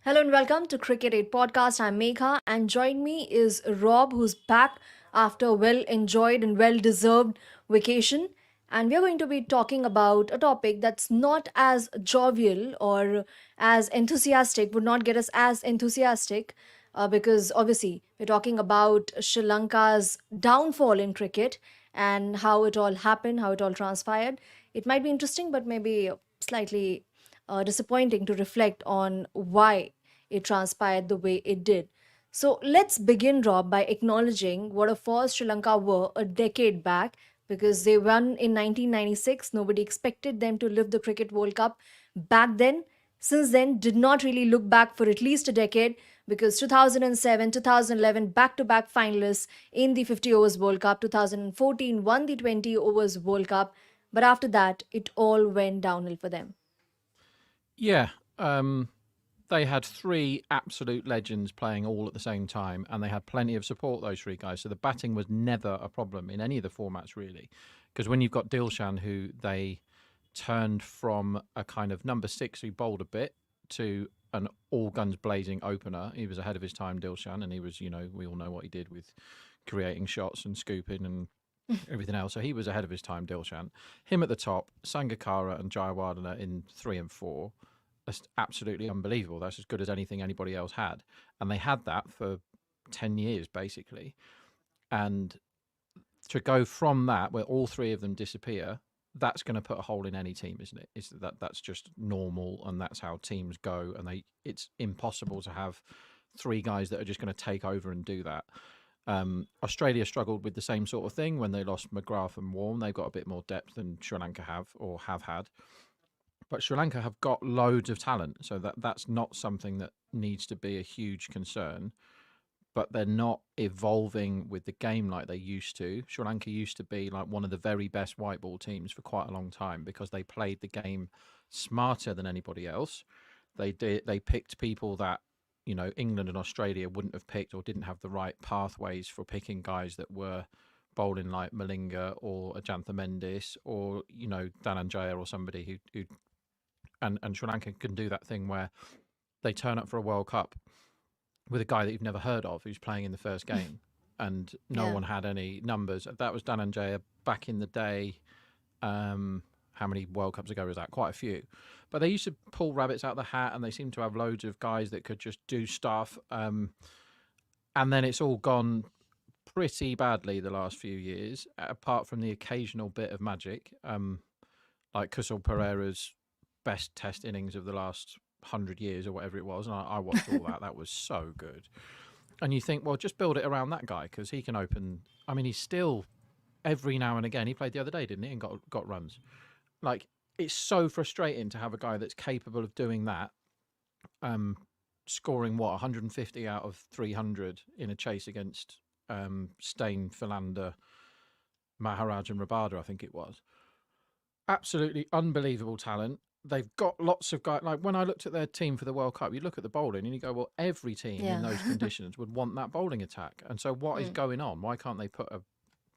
Hello and welcome to Cricket8 Podcast. I'm Megha and join me is Rob who's back after a well enjoyed and well deserved vacation. And we're going to be talking about a topic that's not as jovial or as enthusiastic, would not get us as enthusiastic because obviously we're talking about Sri Lanka's downfall in cricket and how it all happened, how it all transpired. It might be interesting, but maybe slightly disappointing to reflect on why it transpired the way it did. So let's begin, Rob, by acknowledging what a force Sri Lanka were a decade back because they won in 1996. Nobody expected them to lift the Cricket World Cup back then. Since then, did not really look back for at least a decade because 2007, 2011 back to back finalists in the 50 overs World Cup, 2014 won the 20 overs World Cup, but after that, it all went downhill for them. Yeah, they had three absolute legends playing all at the same time, and they had plenty of support, those three guys. So the batting was never a problem in any of the formats, really. Because when you've got Dilshan, who they turned from a kind of number six who bowled a bit to an all guns blazing opener, he was ahead of his time, Dilshan, and he was, we all know what he did with creating shots and scooping and everything else. So he was ahead of his time, Dilshan. Him at the top, Sangakkara and Jayawardene in three and four. That's absolutely unbelievable. That's as good as anything anybody else had. And they had that for 10 years, basically. And to go from that, where all three of them disappear, that's going to put a hole in any team, isn't it? That's just normal, and that's how teams go. And it's impossible to have three guys that are just going to take over and do that. Australia struggled with the same sort of thing when they lost McGrath and Warne. They've got a bit more depth than Sri Lanka have or have had. But Sri Lanka have got loads of talent, so that's not something that needs to be a huge concern. But they're not evolving with the game like they used to. Sri Lanka used to be like one of the very best white ball teams for quite a long time because they played the game smarter than anybody else. They picked people that England and Australia wouldn't have picked or didn't have the right pathways for picking guys that were bowling like Malinga or Ajantha Mendis or Dhananjaya or somebody who and Sri Lanka can do that thing where they turn up for a World Cup with a guy that you've never heard of who's playing in the first game, and no Yeah. one had any numbers. That was Dhananjaya back in the day. How many World Cups ago was that? Quite a few. But they used to pull rabbits out of the hat, and they seem to have loads of guys that could just do stuff. And then it's all gone pretty badly the last few years, apart from the occasional bit of magic, like Kusal Pereira's best test innings of the last 100 years or whatever it was. And I watched all that. That was so good. And you think, well, just build it around that guy because he can open. I mean, he's still every now and again. He played the other day, didn't he? And got runs. Like, it's so frustrating to have a guy that's capable of doing that, scoring 150 out of 300 in a chase against Stain, Philander, Maharaj, and Rabada, I think it was. Absolutely unbelievable talent. They've got lots of guys. Like when I looked at their team for the World Cup, you look at the bowling and you go, well, every team in Yeah. those conditions would want that bowling attack. And so, what is Mm. going on? Why can't they put a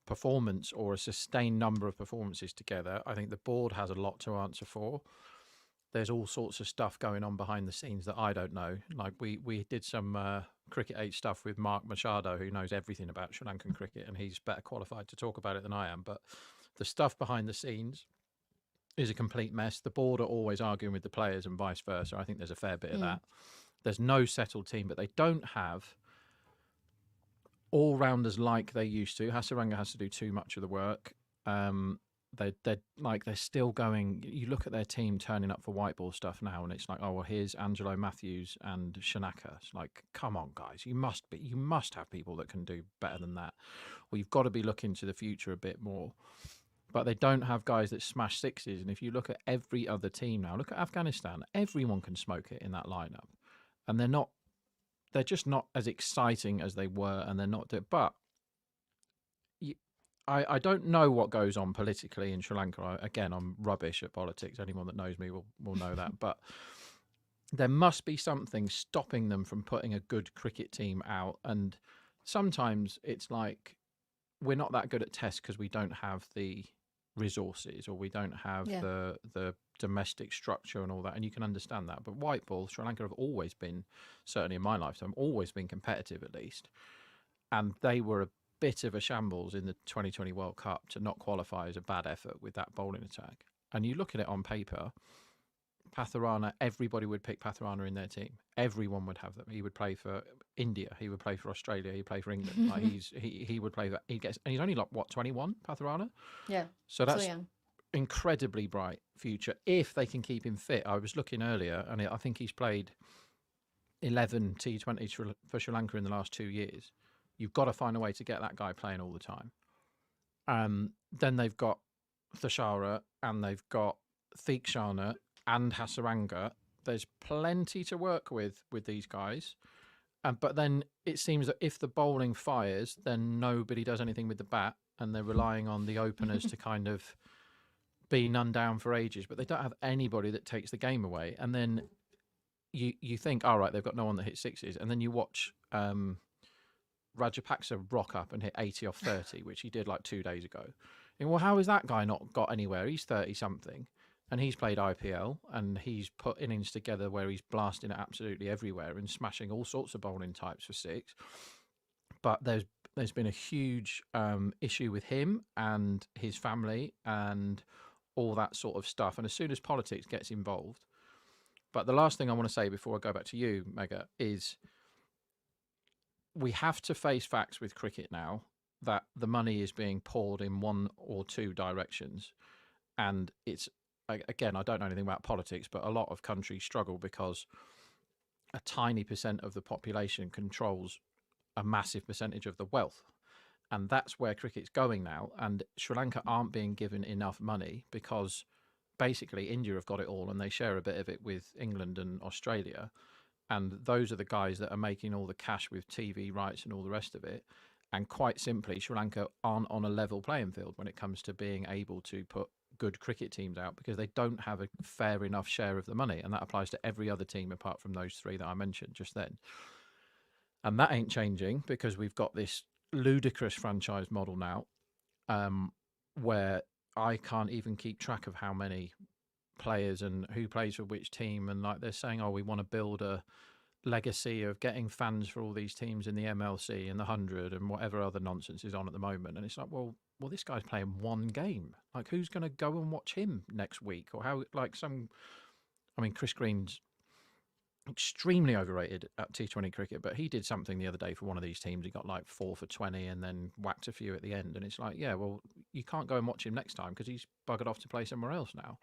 performance or a sustained number of performances together? I think the board has a lot to answer for. There's all sorts of stuff going on behind the scenes that I don't know. Like we did some Cricket8 stuff with Mark Machado, who knows everything about Sri Lankan cricket, and he's better qualified to talk about it than I am. But the stuff behind the scenes is a complete mess. The board are always arguing with the players and vice versa. I think there's a fair bit of Mm. that. There's no settled team, but they don't have all rounders like they used to. Hasaranga has to do too much of the work. They're still going. You look at their team turning up for white ball stuff now, and it's like, oh well, here's Angelo Matthews and Shanaka. It's like, come on, guys, you must have people that can do better than that. Well, you've got to be looking to the future a bit more. But they don't have guys that smash sixes. And if you look at every other team now, look at Afghanistan. Everyone can smoke it in that lineup, and they're just not as exciting as they were, and they're not. But I don't know what goes on politically in Sri Lanka. Again, I'm rubbish at politics. Anyone that knows me will know that. But there must be something stopping them from putting a good cricket team out. And sometimes it's like we're not that good at tests because we don't have the resources, or we don't have Yeah. the domestic structure and all that. And you can understand that. But white ball, Sri Lanka have always been, certainly in my lifetime, always been competitive at least. And they were a bit of a shambles in the 2020 World Cup. To not qualify is a bad effort with that bowling attack. And you look at it on paper, Patharana, everybody would pick Patharana in their team. Everyone would have them. He would play for India. He would play for Australia. He'd play for England. Like he would play for, he gets, and he's only like what, 21, Patharana. Yeah. So So that's young. incredibly bright future if they can keep him fit. I was looking earlier, and I think he's played 11 T20s for Sri Lanka in the last 2 years. You've got to find a way to get that guy playing all the time. Then they've got Thashara, and they've got Theekshana and Hasaranga. There's plenty to work with these guys. But then it seems that if the bowling fires, then nobody does anything with the bat, and they're relying on the openers to kind of be none down for ages. But they don't have anybody that takes the game away. And then you think, all right, they've got no one that hits sixes. And then you watch Rajapaksa rock up and hit 80 off 30, which he did like 2 days ago. And well, how has that guy not got anywhere? He's 30 something, and he's played IPL, and he's put innings together where he's blasting it absolutely everywhere and smashing all sorts of bowling types for six. But there's been a huge issue with him and his family and all that sort of stuff. And as soon as politics gets involved, but the last thing I want to say before I go back to you, Megha, is we have to face facts with cricket now that the money is being poured in one or two directions. And it's, again, I don't know anything about politics, but a lot of countries struggle because a tiny percent of the population controls a massive percentage of the wealth. And that's where cricket's going now. And Sri Lanka aren't being given enough money because basically India have got it all and they share a bit of it with England and Australia. And those are the guys that are making all the cash with TV rights and all the rest of it. And quite simply, Sri Lanka aren't on a level playing field when it comes to being able to put good cricket teams out because they don't have a fair enough share of the money. And that applies to every other team apart from those three that I mentioned just then. And that ain't changing because we've got this ludicrous franchise model now where I can't even keep track of how many players and who plays for which team. And like they're saying, oh, we want to build a legacy of getting fans for all these teams in the MLC and the 100 and whatever other nonsense is on at the moment. And it's like, well, this guy's playing one game. Like, who's going to go and watch him next week? Or how, like Chris Green's extremely overrated at T20 cricket, but he did something the other day for one of these teams. He got like 4 for 20 and then whacked a few at the end. And it's like, yeah, well, you can't go and watch him next time because he's buggered off to play somewhere else now.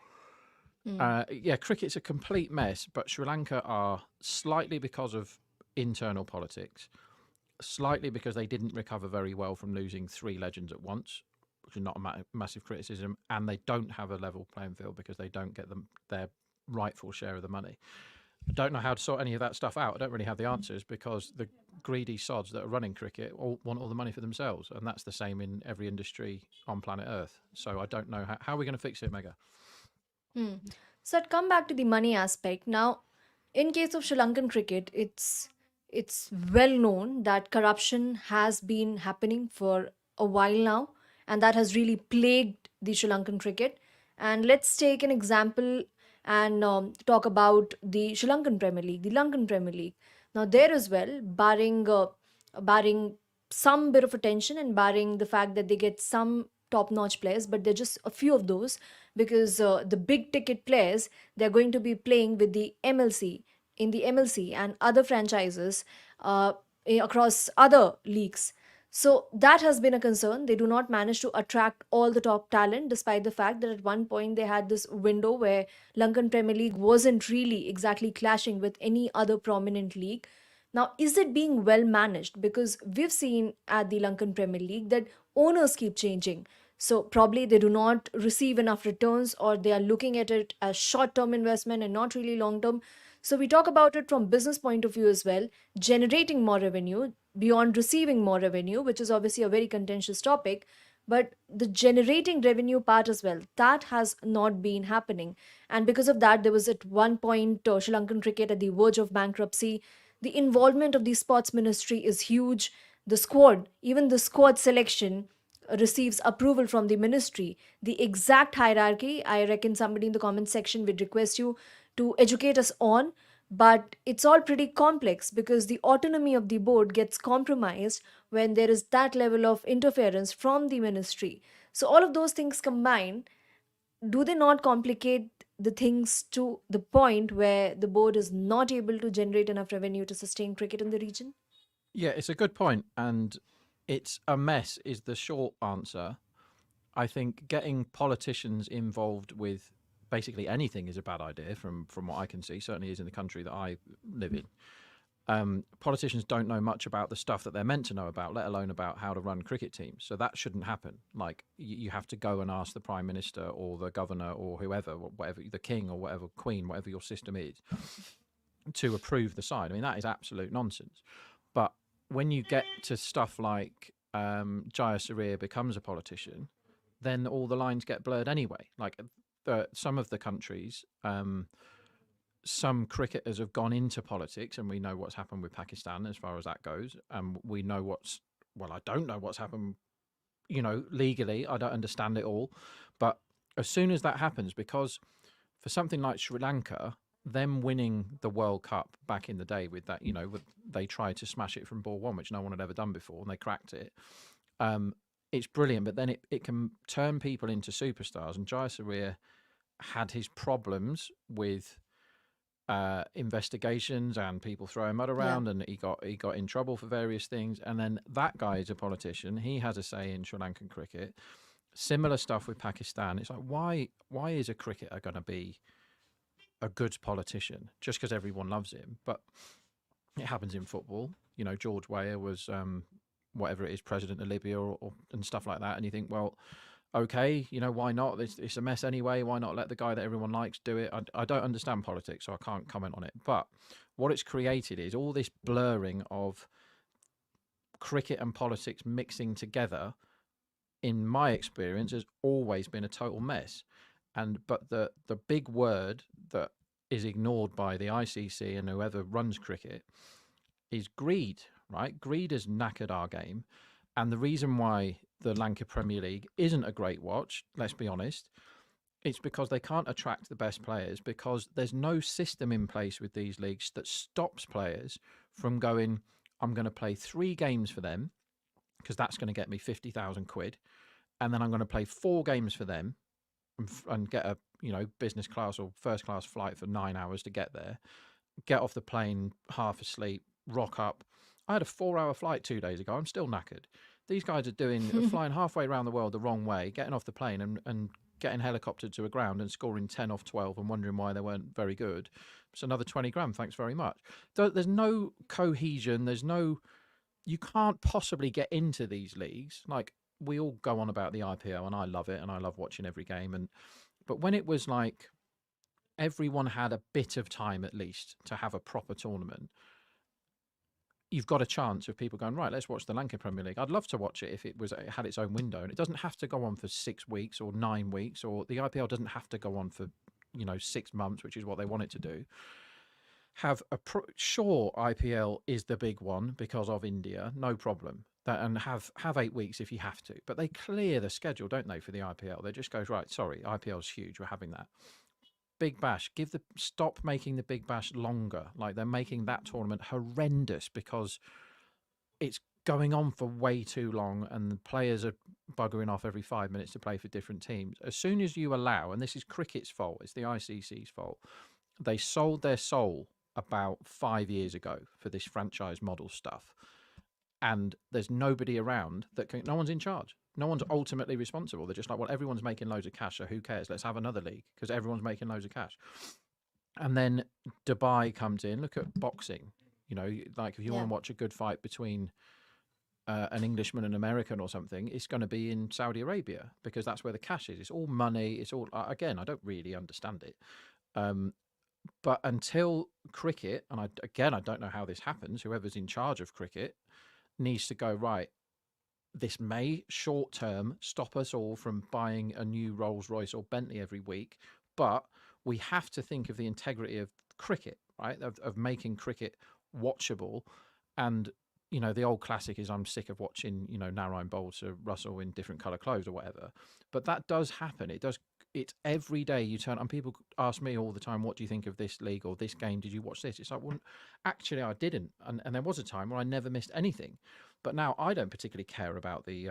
Yeah, cricket's a complete mess, but Sri Lanka are slightly because of internal politics, slightly because they didn't recover very well from losing 3 legends at once, which is not a massive criticism, and they don't have a level playing field because they don't get their rightful share of the money. I don't know how to sort any of that stuff out. I don't really have the answers because the greedy sods that are running cricket all want all the money for themselves, and that's the same in every industry on planet Earth. So I don't know how are we going to fix it, Megha? So I'd come back to the money aspect. Now, in case of Sri Lankan cricket, it's well known that corruption has been happening for a while now, and that has really plagued the Sri Lankan cricket. And let's take an example and talk about the Sri Lankan Premier League, the Lankan Premier League. Now, there as well, barring some bit of attention and barring the fact that they get some top-notch players, but they're just a few of those because the big ticket players, they're going to be playing with the MLC in the MLC and other franchises across other leagues. So that has been a concern. They do not manage to attract all the top talent, despite the fact that at one point they had this window where Lankan Premier League wasn't really exactly clashing with any other prominent league. Now, is it being well managed? Because we've seen at the Lankan Premier League that owners keep changing. So probably they do not receive enough returns or they are looking at it as short-term investment and not really long-term. So we talk about it from business point of view as well, generating more revenue beyond receiving more revenue, which is obviously a very contentious topic. But the generating revenue part as well, that has not been happening. And because of that, there was at one point Sri Lankan cricket at the verge of bankruptcy. The involvement of the sports ministry is huge. The squad, even the squad selection, receives approval from the ministry. The exact hierarchy, I reckon somebody in the comment section would request you to educate us on, but it's all pretty complex because the autonomy of the board gets compromised when there is that level of interference from the ministry. So, all of those things combined, do they not complicate the things to the point where the board is not able to generate enough revenue to sustain cricket in the region? Yeah, it's a good point, and it's a mess, is the short answer. I think getting politicians involved with basically anything is a bad idea from what I can see. Certainly is in the country that I live in. Politicians don't know much about the stuff that they're meant to know about, let alone about how to run cricket teams. So that shouldn't happen. Like you have to go and ask the prime minister or the governor or whoever, whatever the king or whatever queen, whatever your system is, to approve the side. I mean, that is absolute nonsense. But when you get to stuff like Jaya Surya becomes a politician, then all the lines get blurred anyway. Like some of the countries, some cricketers have gone into politics, and we know what's happened with Pakistan as far as that goes. We know I don't know what's happened, legally. I don't understand it all. But as soon as that happens, because for something like Sri Lanka, them winning the World Cup back in the day with that, they tried to smash it from ball one, which no one had ever done before, and they cracked it. It's brilliant, but then it can turn people into superstars. And Jayasuriya had his problems with investigations and people throwing mud Yeah. around, and he got in trouble for various things. And then that guy is a politician. He has a say in Sri Lankan cricket. Similar stuff with Pakistan. It's like why is a cricketer going to be a good politician just because everyone loves him? But it happens in football. George Weah was whatever it is, president of Libya and stuff like that. And you think, well, okay, why not? It's a mess anyway. Why not let the guy that everyone likes do it? I don't understand politics, so I can't comment on it. But what it's created is all this blurring of cricket and politics mixing together. In my experience, has always been a total mess. But the big word that is ignored by the ICC and whoever runs cricket is greed, right? Greed has knackered our game. And the reason why the Lanka Premier League isn't a great watch, let's be honest, it's because they can't attract the best players, because there's no system in place with these leagues that stops players from going, I'm going to play 3 games for them because that's going to get me 50,000 quid. And then I'm going to play 4 games for them and get a business class or first class flight for 9 hours to get there, get off the plane half asleep, rock up. I had a 4-hour flight 2 days ago. I'm still knackered. These guys are flying halfway around the world the wrong way, getting off the plane and getting helicoptered to a ground and scoring 10 off 12 and wondering why they weren't very good. It's another 20 grand. Thanks very much. There's no cohesion. You can't possibly get into these leagues. Like, we all go on about the IPL, and I love it, and I love watching every game. But when it was like everyone had a bit of time at least to have a proper tournament, you've got a chance of people going, right, let's watch the Lanka Premier League. I'd love to watch it if it had its own window, and it doesn't have to go on for 6 weeks or 9 weeks, or the IPL doesn't have to go on for 6 months, which is what they want it to do. Sure, IPL is the big one because of India, no problem. And have 8 weeks if you have to, but they clear the schedule, don't they, for the IPL? They just goes, right, sorry, IPL's huge, we're having that. Big Bash, stop making the Big Bash longer. Like, they're making that tournament horrendous because it's going on for way too long, and the players are buggering off every 5 minutes to play for different teams. As soon as you allow, and this is cricket's fault, it's the ICC's fault, they sold their soul about 5 years ago for this franchise model stuff. And there's nobody around no one's in charge. No one's ultimately responsible. They're just like, well, everyone's making loads of cash, so who cares? Let's have another league because everyone's making loads of cash. And then Dubai comes in. Look at boxing. Like, if you want Yeah. to watch a good fight between an Englishman and an American or something, it's going to be in Saudi Arabia because that's where the cash is. It's all money. It's all, again, I don't really understand it. But until cricket, and I don't know how this happens, whoever's in charge of cricket needs to go, right, this may short term stop us all from buying a new Rolls Royce or Bentley every week, but we have to think of the integrity of cricket, right? Of making cricket watchable. And, the old classic is I'm sick of watching, Narine Bowles to Russell in different colour clothes or whatever. But that does happen. It's every day you turn, and people ask me all the time, what do you think of this league or this game? Did you watch this? It's like, well, actually, I didn't. And there was a time where I never missed anything. But now I don't particularly care about the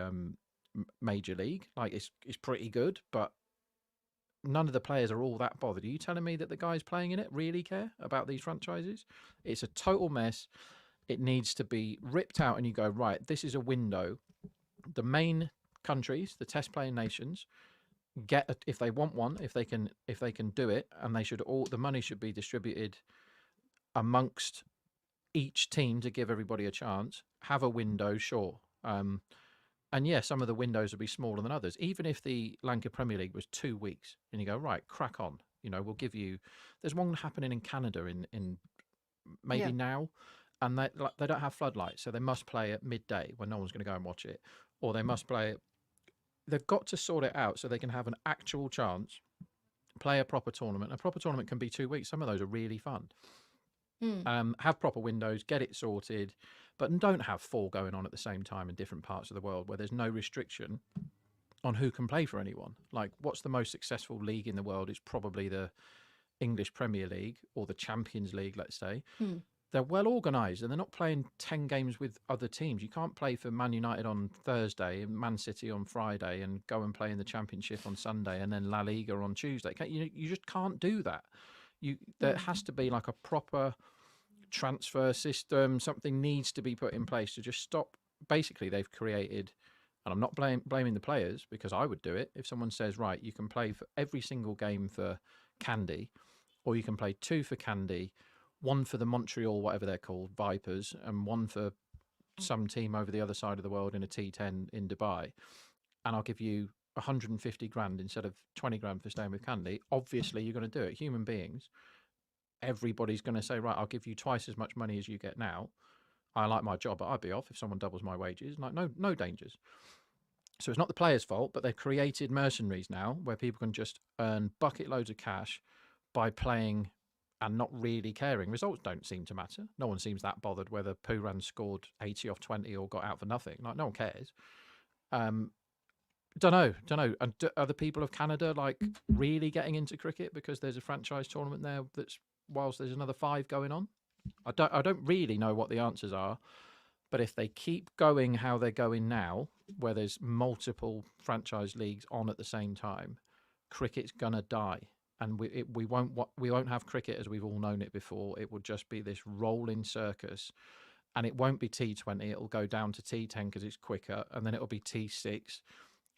major league. Like, it's pretty good, but none of the players are all that bothered. Are you telling me that the guys playing in it really care about these franchises? It's a total mess. It needs to be ripped out, and you go, right, this is a window. The main countries, the test playing nations, if they want one, if they can do it, and the money should be distributed amongst each team to give everybody a chance. Have a window, sure. And yeah, some of the windows will be smaller than others. Even if the Lanka Premier League was 2 weeks, and you go, right, crack on. We'll give you. There's one happening in Canada in maybe Yeah. now, and they don't have floodlights, so they must play at midday when no one's going to go and watch it, or they must play. They've got to sort it out so they can have an actual chance, play a proper tournament. A proper tournament can be 2 weeks. Some of those are really fun. Have proper windows, get it sorted, but don't have four going on at the same time in different parts of the world where there's no restriction on who can play for anyone. Like, what's the most successful league in the world? It's probably the English Premier League or the Champions League, let's say. They're well organised and they're not playing 10 games with other teams. You can't play for Man United on Thursday and Man City on Friday and go and play in the Championship on Sunday and then La Liga on Tuesday. You just can't do that. There has to be like a proper transfer system. Something needs to be put in place to just stop. Basically, they've created, and I'm not blaming the players because I would do it. If someone says, right, you can play for every single game for Candy, or you can play 2 for Candy, 1 for the Montreal, whatever they're called, Vipers, and 1 for some team over the other side of the world in a T10 in Dubai, and I'll give you 150 grand instead of 20 grand for staying with Candy. Obviously, you're going to do it. Human beings. Everybody's going to say, right, I'll give you twice as much money as you get now. I like my job, but I'd be off if someone doubles my wages. Like, no dangers. So it's not the players' fault, but they've created mercenaries now where people can just earn bucket loads of cash by playing and not really caring. Results don't seem to matter. No one seems that bothered whether Pooran scored 80 off 20 or got out for nothing. Like, no one cares. Don't know. And are the people of Canada like really getting into cricket because there's a franchise tournament there that's whilst there's another 5 going on? I don't really know what the answers are, but if they keep going how they're going now, where there's multiple franchise leagues on at the same time, cricket's gonna die, and we won't have cricket as we've all known it before. It will just be this rolling circus, and it won't be T20. It'll go down to T10 because it's quicker, and then it'll be T6,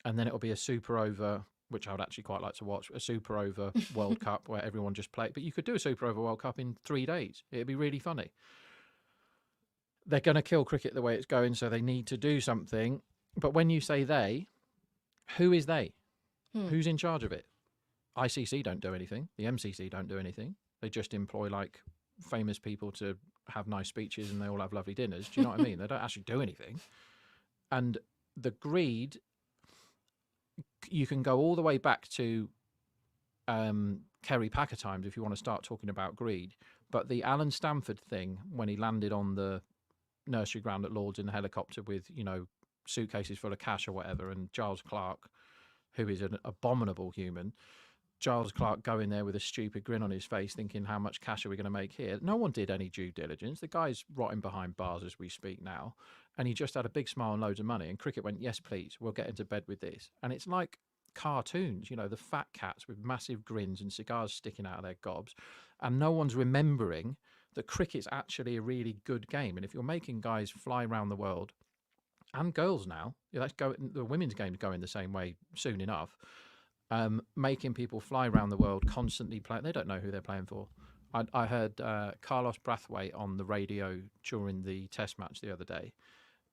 and then it'll be a super over, which I would actually quite like to watch, a super over World Cup where everyone just play. But you could do a super over World Cup in 3 days. It'd be really funny. They're going to kill cricket the way it's going, so they need to do something. But when you say they, who is they? Who's in charge of it? ICC don't do anything. The MCC don't do anything. They just employ like famous people to have nice speeches and they all have lovely dinners. Do you know what I mean? They don't actually do anything. And the greed, you can go all the way back to Kerry Packer times if you want to start talking about greed. But the Alan Stanford thing, when he landed on the nursery ground at Lord's in a helicopter with, suitcases full of cash or whatever, and Giles Clark, who is an abominable human, Giles Clark going there with a stupid grin on his face thinking, how much cash are we going to make here? No one did any due diligence. The guy's rotting behind bars as we speak now, and he just had a big smile and loads of money, and cricket went, yes please, we'll get into bed with this. And it's like cartoons, the fat cats with massive grins and cigars sticking out of their gobs, and no one's remembering that cricket's actually a really good game. And if you're making guys fly around the world, and girls now, the women's game's going the same way soon enough, making people fly around the world, constantly play. They don't know who they're playing for. I heard Carlos Brathwaite on the radio during the test match the other day,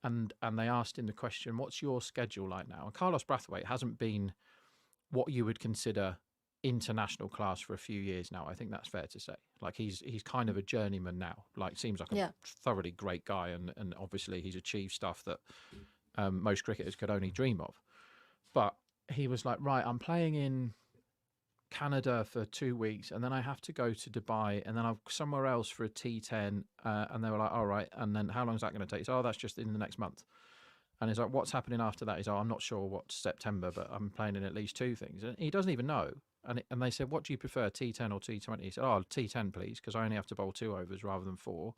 and they asked him the question, what's your schedule like now? And Carlos Brathwaite hasn't been what you would consider international class for a few years now. I think that's fair to say. Like, he's kind of a journeyman now. Like, seems like a thoroughly great guy, and obviously he's achieved stuff that most cricketers could only dream of. But he was like, right, I'm playing in Canada for 2 weeks, and then I have to go to Dubai, and then I'm somewhere else for a T10. And they were like, all right, and then how long is that going to take? So, oh, that's just in the next month. And he's like, what's happening after that? He's like, I'm not sure what's September, but I'm playing in at least two things. And he doesn't even know. And they said, what do you prefer, T10 or T20? He said, oh, T10, please, because I only have to bowl 2 overs rather than 4.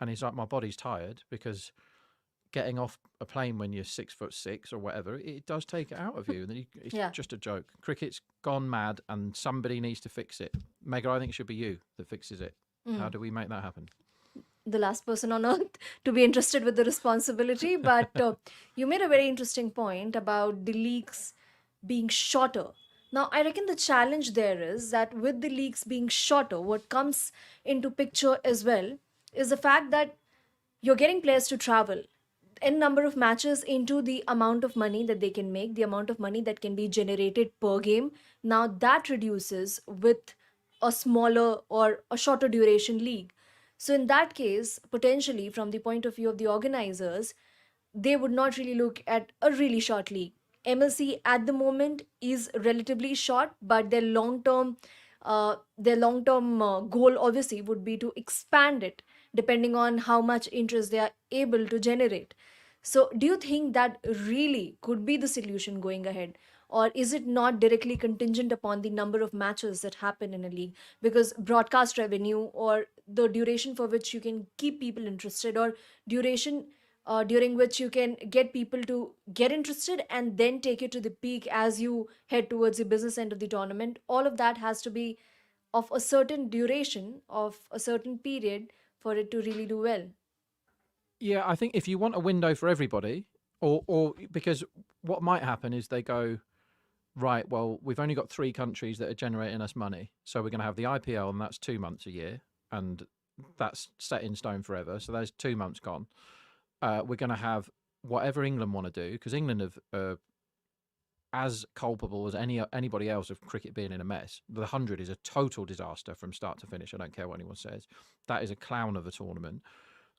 And he's like, my body's tired because getting off a plane when you're 6'6" or whatever, it does take it out of you. And it's Yeah. just a joke. Cricket's gone mad and somebody needs to fix it. Megha, I think it should be you that fixes it. How do we make that happen? The last person on earth to be entrusted with the responsibility. But you made a very interesting point about the leagues being shorter. Now, I reckon the challenge there is that with the leagues being shorter, what comes into picture as well is the fact that you're getting players to travel n number of matches into the amount of money that they can make, the amount of money that can be generated per game. Now that reduces with a smaller or a shorter duration league. So in that case, potentially from the point of view of the organizers, they would not really look at a really short league. MLC at the moment is relatively short, but their long term goal obviously would be to expand it depending on how much interest they are able to generate. So, do you think that really could be the solution going ahead? Or is it not directly contingent upon the number of matches that happen in a league? Because broadcast revenue or the duration for which you can keep people interested, or duration during which you can get people to get interested and then take it to the peak as you head towards the business end of the tournament, all of that has to be of a certain duration, of a certain period for it to really do well. Yeah, I think if you want a window for everybody, or because what might happen is they go, right, well, we've only got 3 countries that are generating us money. So we're going to have the IPL, and that's 2 months a year. And that's set in stone forever. So there's 2 months gone. We're going to have whatever England want to do, because England have as culpable as anybody else of cricket being in a mess. The 100 is a total disaster from start to finish. I don't care what anyone says. That is a clown of a tournament.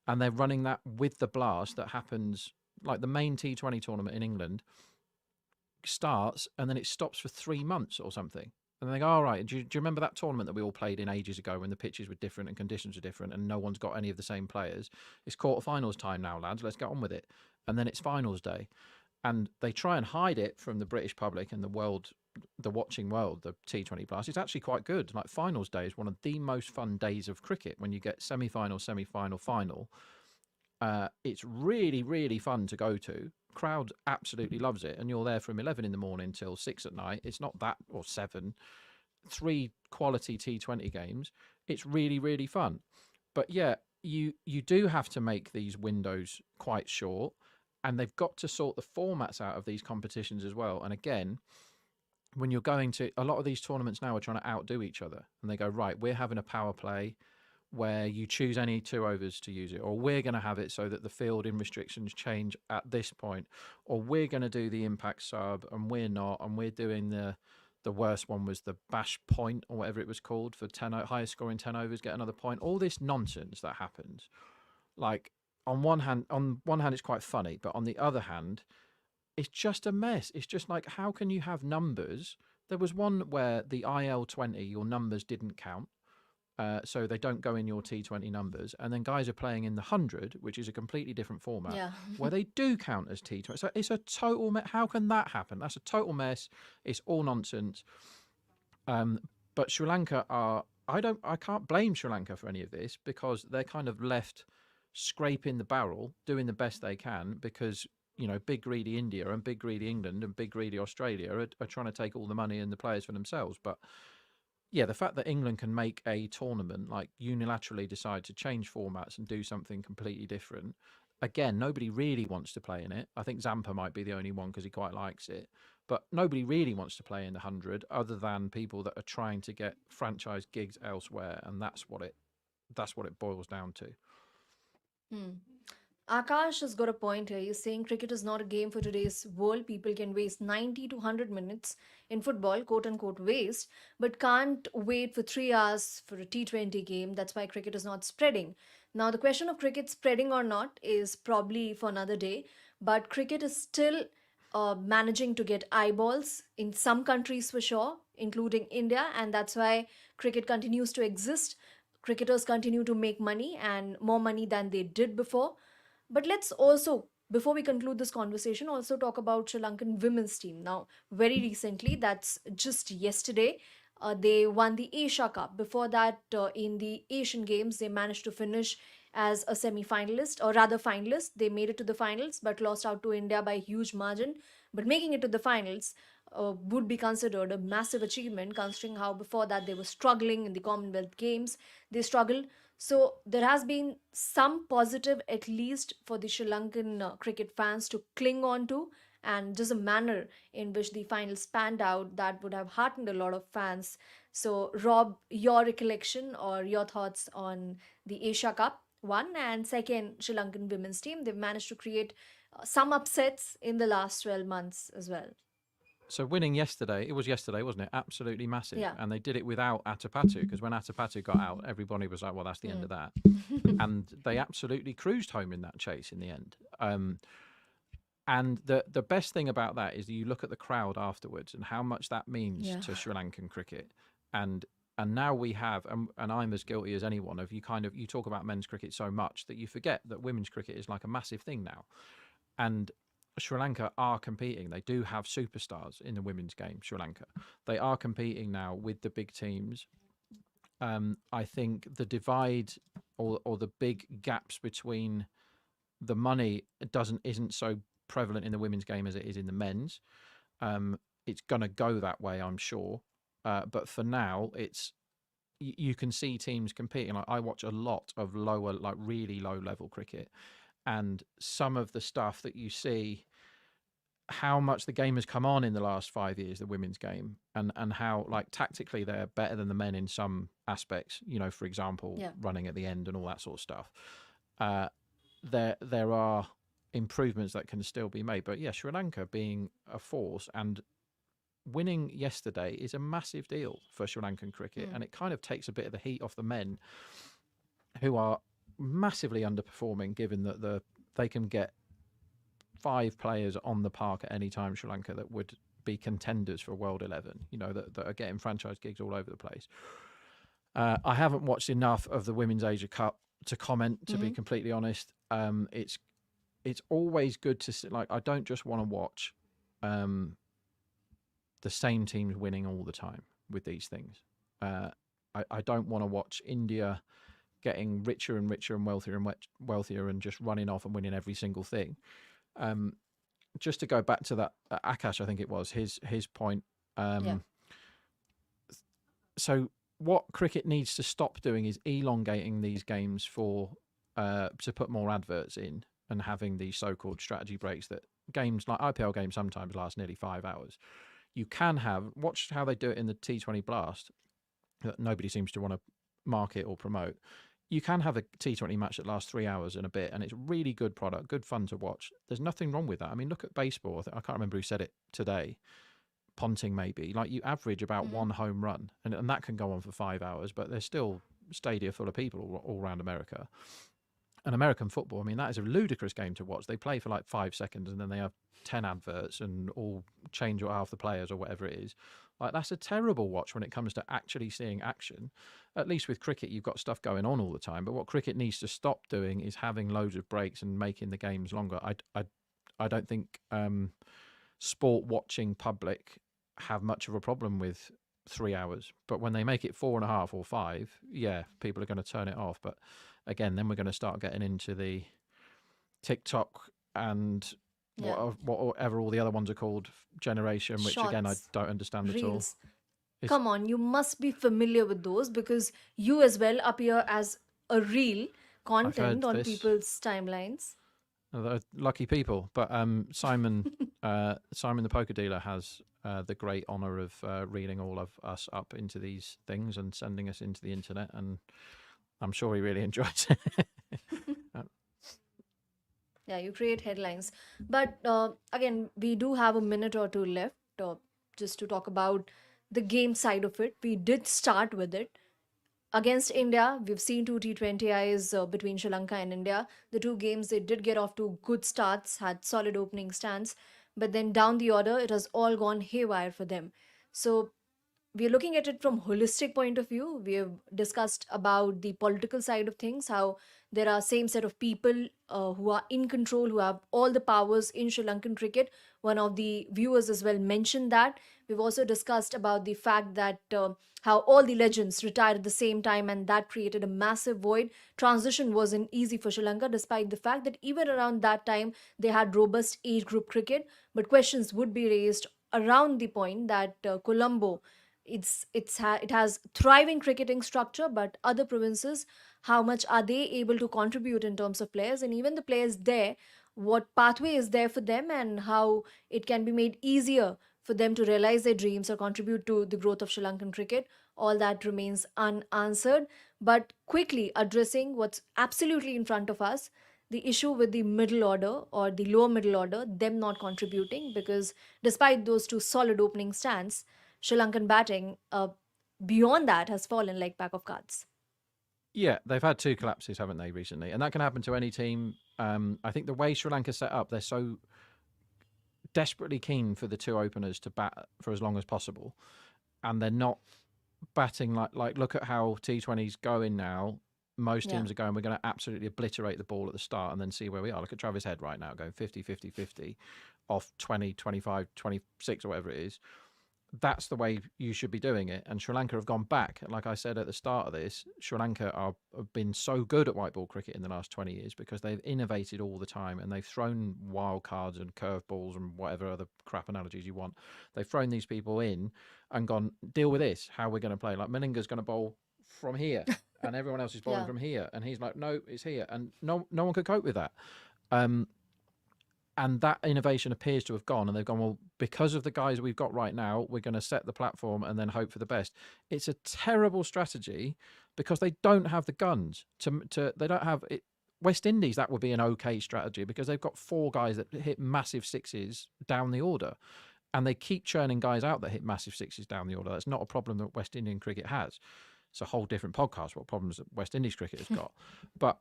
And they're running that with the blast that happens, like the main T20 tournament in England starts and then it stops for 3 months or something. And then they go, all right, do you remember that tournament that we all played in ages ago when the pitches were different and conditions were different and no one's got any of the same players? It's quarterfinals time now, lads. Let's get on with it. And then it's finals day. And they try and hide it from the British public and the world, the watching world, the T20 Plus. It's actually quite good. Like finals day is one of the most fun days of cricket when you get semi-final, semi-final, final. It's really, really fun to go to. Crowd absolutely loves it, and you're there from 11 in the morning till 6 at night. It's not that, or 7. 3 quality T20 games. It's really, really fun. But yeah, you do have to make these windows quite short, and they've got to sort the formats out of these competitions as well. And again, when you're going to a lot of these tournaments now are trying to outdo each other, and they go, right, we're having a power play where you choose any 2 overs to use it, or we're going to have it so that the fielding restrictions change at this point, or we're going to do the impact sub and we're not, and we're doing the worst one was the bash point or whatever it was called for highest scoring 10 overs get another point. All this nonsense that happens, like on one hand it's quite funny, but on the other hand it's just a mess. It's just like, how can you have numbers? There was one where the IL20, your numbers didn't count, so they don't go in your T20 numbers. And then guys are playing in the 100, which is a completely different format, Yeah. where they do count as T20. So it's a total mess. How can that happen? That's a total mess. It's all nonsense. But Sri Lanka I can't blame Sri Lanka for any of this, because they're kind of left scraping the barrel, doing the best they can, because big greedy India and big greedy England and big greedy Australia are trying to take all the money and the players for themselves. But yeah, the fact that England can make a tournament, like unilaterally decide to change formats and do something completely different. Again, nobody really wants to play in it. I think Zampa might be the only one because he quite likes it. But nobody really wants to play in the 100 other than people that are trying to get franchise gigs elsewhere. And that's what it boils down to. Hmm. Akash has got a point here. He's saying cricket is not a game for today's world. People can waste 90 to 100 minutes in football, quote unquote, waste, but can't wait for 3 hours for a T20 game. That's why cricket is not spreading. Now, the question of cricket spreading or not is probably for another day, but cricket is still managing to get eyeballs in some countries for sure, including India, and that's why cricket continues to exist. Cricketers continue to make money and more money than they did before. But let's also, before we conclude this conversation, also talk about Sri Lankan women's team. Now, very recently, that's just yesterday, they won the Asia Cup. Before that, in the Asian Games, they managed to finish as a semi-finalist, or rather finalist. They made it to the finals, but lost out to India by a huge margin. But making it to the finals would be considered a massive achievement, considering how before that they were struggling in the Commonwealth Games. They struggled, so there has been some positive, at least for the Sri Lankan cricket fans to cling on to, and just a manner in which the finals panned out that would have heartened a lot of fans. So, Rob, your recollection or your thoughts on the Asia Cup? One, and second, Sri Lankan women's team. They've managed to create some upsets in the last 12 months as well. So winning yesterday, it was yesterday, wasn't it? Absolutely massive. Yeah. And they did it without Atapatu, because when Atapatu got out, everybody was like, well, that's the end of that. And they absolutely cruised home in that chase in the end. And the best thing about that is that you look at the crowd afterwards and how much that means Yeah. to Sri Lankan cricket. And now we have, and I'm as guilty as anyone of, you talk about men's cricket so much that you forget that women's cricket is like a massive thing now. And Sri Lanka are competing. They do have superstars in the women's game, Sri Lanka. They are competing now with the big teams. I think the divide or the big gaps between the money isn't so prevalent in the women's game as it is in the men's. It's going to go that way, I'm sure. But for now, you can see teams competing. Like, I watch a lot of lower, like really low level cricket, and some of the stuff that you see, how much the game has come on in the last 5 years, the women's game, and how like tactically they're better than the men in some aspects. For example, Yeah. running at the end and all that sort of stuff. There are improvements that can still be made, but yeah, Sri Lanka being a force and winning yesterday is a massive deal for Sri Lankan cricket, and it kind of takes a bit of the heat off the men, who are massively underperforming, given that they can get 5 players on the park at any time, Sri Lanka, that would be contenders for World 11, that are getting franchise gigs all over the place. I haven't watched enough of the Women's Asia Cup to comment, to be completely honest. It's always good to see, like, I don't just want to watch the same teams winning all the time with these things. I don't want to watch India getting richer and richer and wealthier and just running off and winning every single thing. Just to go back to that Akash, I think it was his point. Yeah. So what cricket needs to stop doing is elongating these games to put more adverts in, and having these so-called strategy breaks that games like IPL games sometimes last nearly 5 hours. You can watch how they do it in the T20 Blast that nobody seems to want to market or promote. You can have a T20 match that lasts 3 hours and a bit, and it's really good product, good fun to watch. There's nothing wrong with that. I mean, look at baseball. I can't remember who said it today. Ponting, maybe. Like, you average about one home run, and that can go on for 5 hours, but there's still stadia full of people all around America. And American football, I mean, that is a ludicrous game to watch. They play for like 5 seconds, and then they have 10 adverts and all change half the players or whatever it is. Like, that's a terrible watch when it comes to actually seeing action. At least with cricket, you've got stuff going on all the time. But what cricket needs to stop doing is having loads of breaks and making the games longer. I don't think sport watching public have much of a problem with 3 hours. But when they make it 4.5 or 5, yeah, people are going to turn it off. But again, then we're going to start getting into the TikTok and whatever all the other ones are called generation, which again I Shorts, don't understand at all. Reels. Come on, you must be familiar with those, because you as well appear as a reel I've content heard on this. people's timelines. They're lucky people, but Simon the poker dealer has the great honor of reeling all of us up into these things and sending us into the internet, and I'm sure he really enjoys it. Yeah, you create headlines. But again, we do have a minute or two left just to talk about the game side of it. We did start with it. Against India, we've seen two T20Is between Sri Lanka and India. The two games, they did get off to good starts, had solid opening stands. but then down the order, it has all gone haywire for them. So we're looking at it from holistic point of view. We have discussed about the political side of things, how there are same set of people who are in control, who have all the powers in Sri Lankan cricket. One of the viewers as well mentioned that. We've also discussed about the fact that how all the legends retired at the same time, and that created a massive void. Transition wasn't easy for Sri Lanka, despite the fact that even around that time they had robust age group cricket. But questions would be raised around the point that Colombo, it has thriving cricketing structure, but other provinces, how much are they able to contribute in terms of players, and even the players there, what pathway is there for them, and how it can be made easier for them to realize their dreams or contribute to the growth of Sri Lankan cricket. All that remains unanswered. But quickly addressing what's absolutely in front of us, the issue with the middle order or the lower middle order, them not contributing, because despite those two solid opening stands, Sri Lankan batting, beyond that, has fallen like pack of cards. Yeah, they've had two collapses, haven't they, recently? And that can happen to any team. I think the way Sri Lanka set up, they're so desperately keen for the two openers to bat for as long as possible, and they're not batting like look at how T20's going now. Most Yeah. teams are going, we're going to absolutely obliterate the ball at the start and then see where we are. Look at Travis Head right now, going 50, 50, 50 off 20, 25, 26 or whatever it is. That's the way you should be doing it. And Sri Lanka have gone back. And like I said at the start of this, Sri Lanka have been so good at white ball cricket in the last 20 years because they've innovated all the time and they've thrown wild cards and curveballs and whatever other crap analogies you want. They've thrown these people in and gone, deal with this, how we're going to play. Like Meninga's going to bowl from here and everyone else is bowling Yeah. from here. And he's like, no, it's here. And no one could cope with that. And that innovation appears to have gone, and they've gone, well, because of the guys we've got right now, we're going to set the platform and then hope for the best. It's a terrible strategy because they don't have the guns they don't have it. West Indies, that would be an okay strategy because they've got four guys that hit massive sixes down the order, and they keep churning guys out that hit massive sixes down the order. That's not a problem that West Indian cricket has. It's a whole different podcast what problems that West Indies cricket has got. But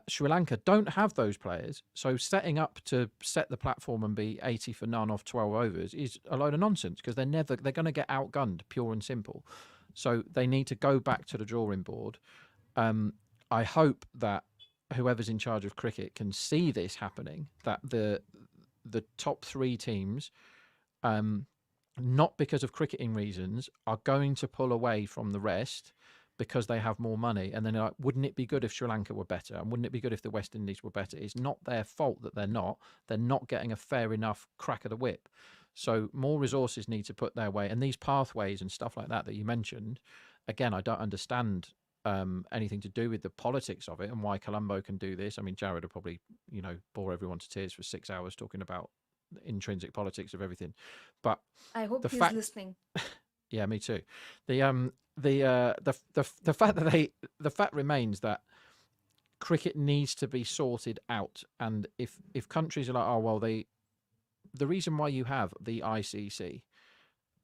Sri Lanka don't have those players, so setting up to set the platform and be 80 for none off 12 overs is a load of nonsense because they're going to get outgunned, pure and simple. So they need to go back to the drawing board. I hope that whoever's in charge of cricket can see this happening, that the top three teams, not because of cricketing reasons, are going to pull away from the rest because they have more money. And then, like, wouldn't it be good if Sri Lanka were better? And wouldn't it be good if the West Indies were better? It's not their fault that they're not. They're not getting a fair enough crack of the whip. So more resources need to put their way. And these pathways and stuff like that you mentioned, again, I don't understand anything to do with the politics of it and why Colombo can do this. I mean, Jared will probably, bore everyone to tears for 6 hours talking about the intrinsic politics of everything. But I hope the he's fact, listening. yeah, me too. The fact that the fact remains that cricket needs to be sorted out, and if countries are like, oh well, the reason why you have the ICC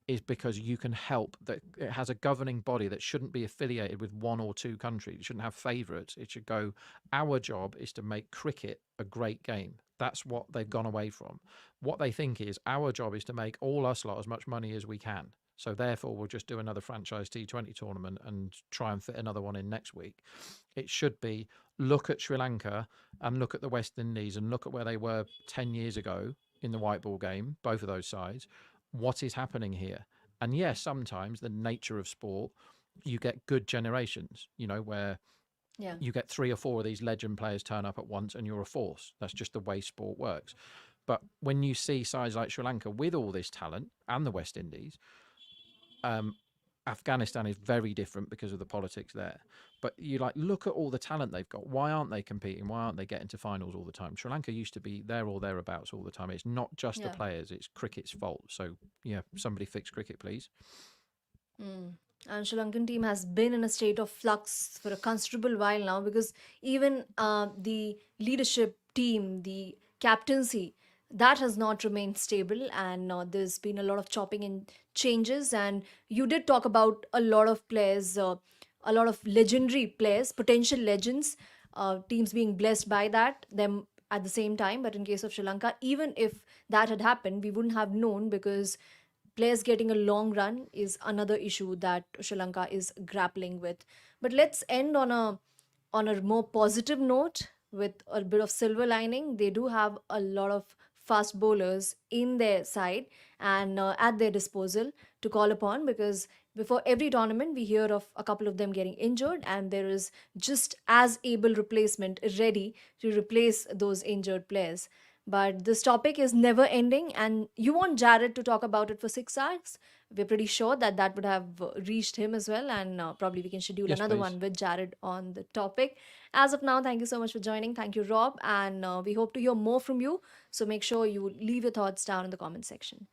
is because you can help, that it has a governing body that shouldn't be affiliated with one or two countries. It shouldn't have favourites. It should go, our job is to make cricket a great game. That's what they've gone away from. What they think is, our job is to make all us lot as much money as we can. So therefore, we'll just do another franchise T20 tournament and try and fit another one in next week. It should be, look at Sri Lanka and look at the West Indies and look at where they were 10 years ago in the white ball game, both of those sides. What is happening here? And yes, sometimes the nature of sport, you get good generations, where Yeah. you get 3 or 4 of these legend players turn up at once and you're a force. That's just the way sport works. But when you see sides like Sri Lanka with all this talent and the West Indies, Afghanistan is very different because of the politics there. But you look at all the talent they've got. Why aren't they competing? Why aren't they getting to finals all the time? Sri Lanka used to be there or thereabouts all the time. It's not just the Yeah. players, it's cricket's fault. So yeah, somebody fix cricket, please. And Sri Lankan team has been in a state of flux for a considerable while now, because even the leadership team, the captaincy, that has not remained stable, and there's been a lot of chopping and changes. And you did talk about a lot of players, a lot of legendary players, potential legends, teams being blessed by that, them at the same time. But in case of Sri Lanka, even if that had happened, we wouldn't have known, because players getting a long run is another issue that Sri Lanka is grappling with. But let's end on a more positive note with a bit of silver lining. They do have a lot of fast bowlers in their side and at their disposal to call upon, because before every tournament we hear of a couple of them getting injured, and there is just as able replacement ready to replace those injured players. But this topic is never ending, and you want Jared to talk about it for 6 hours. We're pretty sure that that would have reached him as well, and probably we can schedule Yes, another please. one with Jared on the topic. As of now, thank you so much for joining. Thank you, Rob, and we hope to hear more from you. So make sure you leave your thoughts down in the comment section.